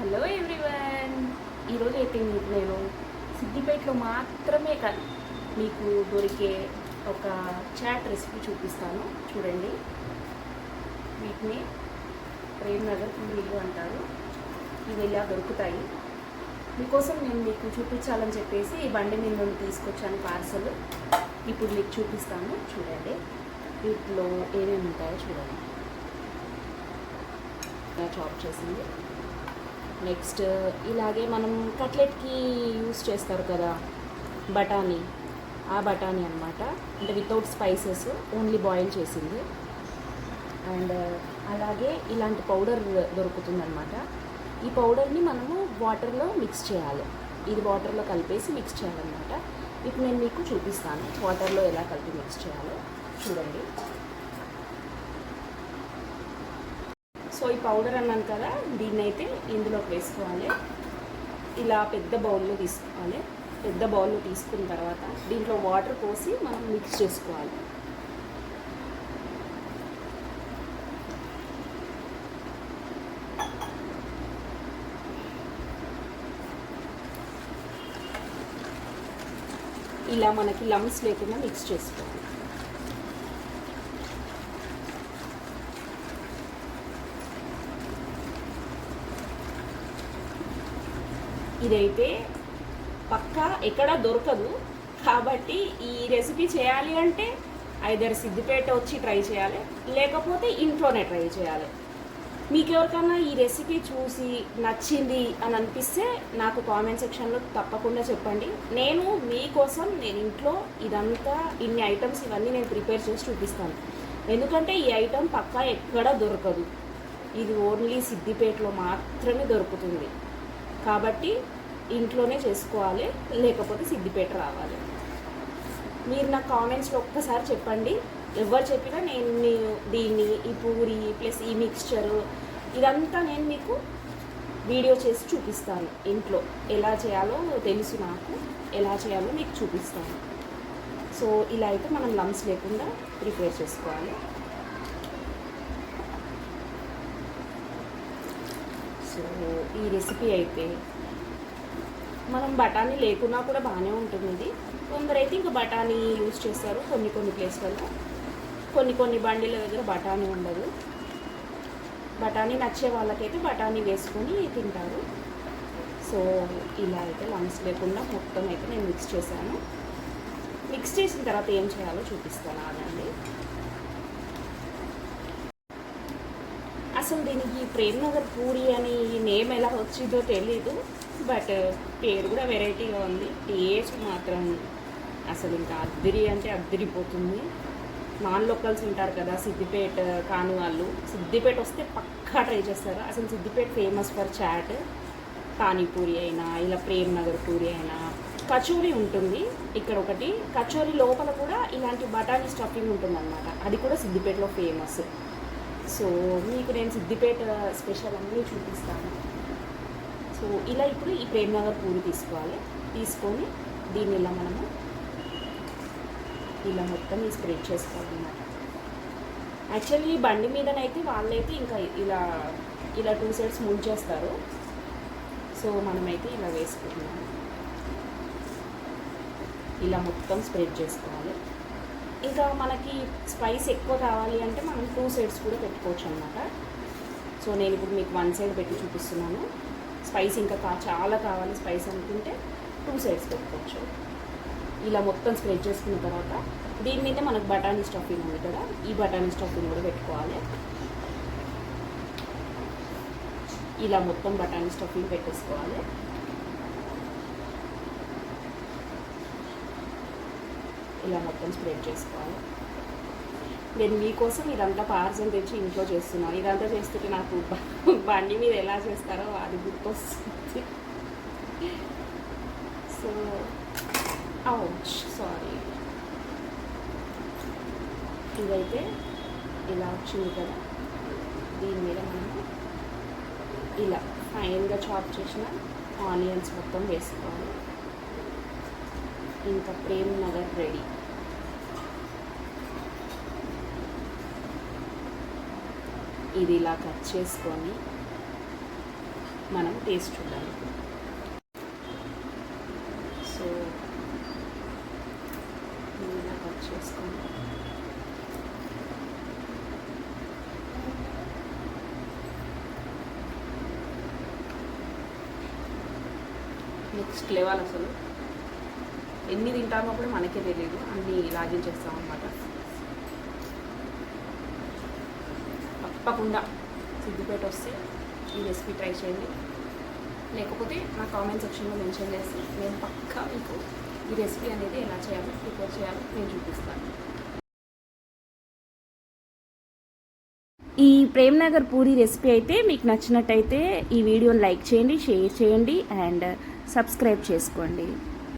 Hello everyone. ఈరోజు అయితే మీకు నేను సిద్దిపేటలో మాత్రమే మీకు దొరికే ఒక చాట్ రెసిపీ చూపిస్తాను. చూడండి, వీటిని ప్రేమ్నగర్ పూరీలు అంటారు. ఇవి ఇలా దొరుకుతాయి. మీకోసం నేను మీకు చూపించాలని చెప్పేసి ఈ బండి మీద నుండి తీసుకొచ్చాను పార్సల్. ఇప్పుడు మీకు చూపిస్తాను. చూడండి వీటిలో ఏమేమి ఉంటాయో చూడండి. చాప్ చేసింది. నెక్స్ట్ ఇలాగే మనం కట్లెట్కి యూస్ చేస్తారు కదా బఠానీ, ఆ బఠానీ అనమాట. అంటే వితౌట్ స్పైసెస్, ఓన్లీ బాయిల్ చేసింది. అండ్ అలాగే ఇలాంటి పౌడర్ దొరుకుతుందన్నమాట. ఈ పౌడర్ని మనము వాటర్లో మిక్స్ చేయాలి. ఇది వాటర్లో కలిపేసి మిక్స్ చేయాలన్నమాట. ఇప్పుడు నేను మీకు చూపిస్తాను వాటర్లో ఎలా కలిపి మిక్స్ చేయాలో. చూడండి. సో ఈ పౌడర్ అన్నాను కదా, దీన్ని అయితే ఇందులోకి వేసుకోవాలి. ఇలా పెద్ద బౌల్లో తీసుకోవాలి. పెద్ద బౌల్లో తీసుకున్న తర్వాత దీంట్లో వాటర్ పోసి మనం మిక్స్ చేసుకోవాలి. ఇలా మనకి లమ్స్ లేకుండా మిక్స్ చేసుకోవాలి. ఇదైతే పక్కా ఎక్కడ దొరకదు. కాబట్టి ఈ రెసిపీ చేయాలి అంటే ఐదర్ సిద్దిపేట వచ్చి ట్రై చేయాలి, లేకపోతే ఇంట్లోనే ట్రై చేయాలి. మీకు ఎవరికన్నా ఈ రెసిపీ చూసి నచ్చింది అని అనిపిస్తే నాకు కామెంట్ సెక్షన్లో తప్పకుండా చెప్పండి. నేను మీకోసం నేను ఇంట్లో ఇదంతా ఇన్ని ఐటమ్స్ ఇవన్నీ నేను ప్రిపేర్ చేసి చూపిస్తాను. ఎందుకంటే ఈ ఐటెం పక్కా ఎక్కడ దొరకదు. ఇది ఓన్లీ సిద్దిపేటలో మాత్రమే దొరుకుతుంది. కాబట్టి ఇంట్లోనే చేసుకోవాలి, లేకపోతే సిద్దిపేట రావాలి. మీరు నా కామెంట్స్లో ఒక్కసారి చెప్పండి. ఎవరు చెప్పినా నేను దీన్ని ఈ పూరి ప్లస్ ఈ మిక్స్చరు ఇదంతా నేను మీకు వీడియో చేసి చూపిస్తాను. ఇంట్లో ఎలా చేయాలో తెలుసు నాకు, ఎలా చేయాలో మీకు చూపిస్తాను. సో ఇలా అయితే మనం లమ్స్ లేకుండా ప్రిపేర్ చేసుకోవాలి. సో ఈ రెసిపీ అయితే మనం బఠానీ లేకున్నా కూడా బాగానే ఉంటుంది. ఇది కొందరైతే ఇంకా బఠానీ యూజ్ చేస్తారు కొన్ని ప్లేస్లలో. కొన్ని బండిల దగ్గర బఠానీ ఉండదు. బఠానీ నచ్చే వాళ్ళకైతే బఠానీ వేసుకొని తింటారు. సో ఇలా అయితే లమ్స్ లేకుండా మొత్తం అయితే నేను మిక్స్ చేశాను. మిక్స్ చేసిన తర్వాత ఏం చేయాలో చూపిస్తాను. ఆగండి. అసలు దీనికి ప్రేమ్నగర్ పూరి అని నేమ్ ఎలా వచ్చిందో తెలీదు, బట్ పేరు కూడా వెరైటీగా ఉంది. టేస్ట్ మాత్రం అసలు ఇంకా అద్దిరి అంటే అద్దిరిపోతుంది. నాన్ లోకల్స్ ఉంటారు కదా సిద్దిపేట కాని వాళ్ళు, సిద్దిపేట వస్తే పక్కా ట్రై చేస్తారు. అసలు Siddipet famous for chat. Panipuri అయినా, ఇలా ప్రేమ్నగర్ పూరి అయినా. కచోరీ ఉంటుంది ఇక్కడ ఒకటి. కచోరీ లోపల కూడా ఇలాంటి బఠానీ స్టఫింగ్ ఉంటుందన్నమాట. అది కూడా సిద్దిపేటలో ఫేమస్. సో మీకు నేను సిద్దిపేట స్పెషల్ అన్నీ చూపిస్తాను. సో ఇలా ఇప్పుడు ఈ ప్రేమ్నగర్ పూరి తీసుకోవాలి. తీసుకొని దీన్ని ఇలా మనము ఇలా మొత్తం స్ప్రెడ్ చేసుకోవాలన్నమాట. యాక్చువల్లీ బండి మీదనైతే వాళ్ళైతే ఇంకా ఇలా 2 సైడ్స్ ముంచేస్తారు. సో మనమైతే ఇలా వేసుకుంటున్నాము. ఇలా మొత్తం స్ప్రెడ్ చేసుకోవాలి. ఇంకా మనకి స్పైస్ ఎక్కువ కావాలి అంటే మనం 2 సైడ్స్ కూడా పెట్టుకోవచ్చు అన్నమాట. సో నేను ఇప్పుడు మీకు 1 సైడ్ పెట్టి చూపిస్తున్నాను. స్పైస్ ఇంకా చాలా కావాలి స్పైస్ అనుకుంటే 2 సైడ్స్ పెట్టుకోవచ్చు. ఇలా మొత్తం స్ప్రెడ్ చేసుకున్న తర్వాత దీని మీద మనకు బఠానీ స్టఫింగ్ ఉంది కదా, ఈ బఠానీ స్టఫింగ్ కూడా పెట్టుకోవాలి. ఇలా మొత్తం బఠానీ స్టఫింగ్ పెట్టేసుకోవాలి. ఇలా మొత్తం స్ప్రెడ్ చేసుకోవాలి. నేను మీకోసం ఇదంతా పార్సల్ తెచ్చి ఇంట్లో చేస్తున్నాను. ఇదంతా చేస్తుంటే నాకు బండి మీద ఎలా చేస్తారో అది గుర్తొస్తుంది. సో సారీ, ఇదైతే ఇలా వచ్చింది కదా, దీని మీద మనము ఇలా ఫైన్గా చాప్ చేసిన ఆనియన్స్ మొత్తం వేసుకోవాలి. ఇంకా ప్రేమ్నగర్ రెడీ. ఇది ఇలా కట్ చేసుకొని మనం టేస్ట్ చూడాలి. సో ఇలా కట్ చేసుకోండి. నెక్స్ట్ లెవెల్ అసలు ఎన్ని తింటామో కూడా మనకే తెలియదు, అన్నీ లాగించేస్తాం అన్నమాట. తప్పకుండా సిద్దిపేట వస్తే ఈ రెసిపీ ట్రై చేయండి, లేకపోతే నా కామెంట్ సెక్షన్లో మెన్షన్ చేసి నేను పక్కా మీకు ఈ రెసిపీ అనేది ఎలా చేయాలో ప్రిపేర్ చేయాలో నేను చూపిస్తాను. ఈ ప్రేమ్నగర్ పూరి రెసిపీ అయితే మీకు నచ్చినట్టయితే ఈ వీడియోని లైక్ చేయండి, షేర్ చేయండి అండ్ సబ్స్క్రైబ్ చేసుకోండి.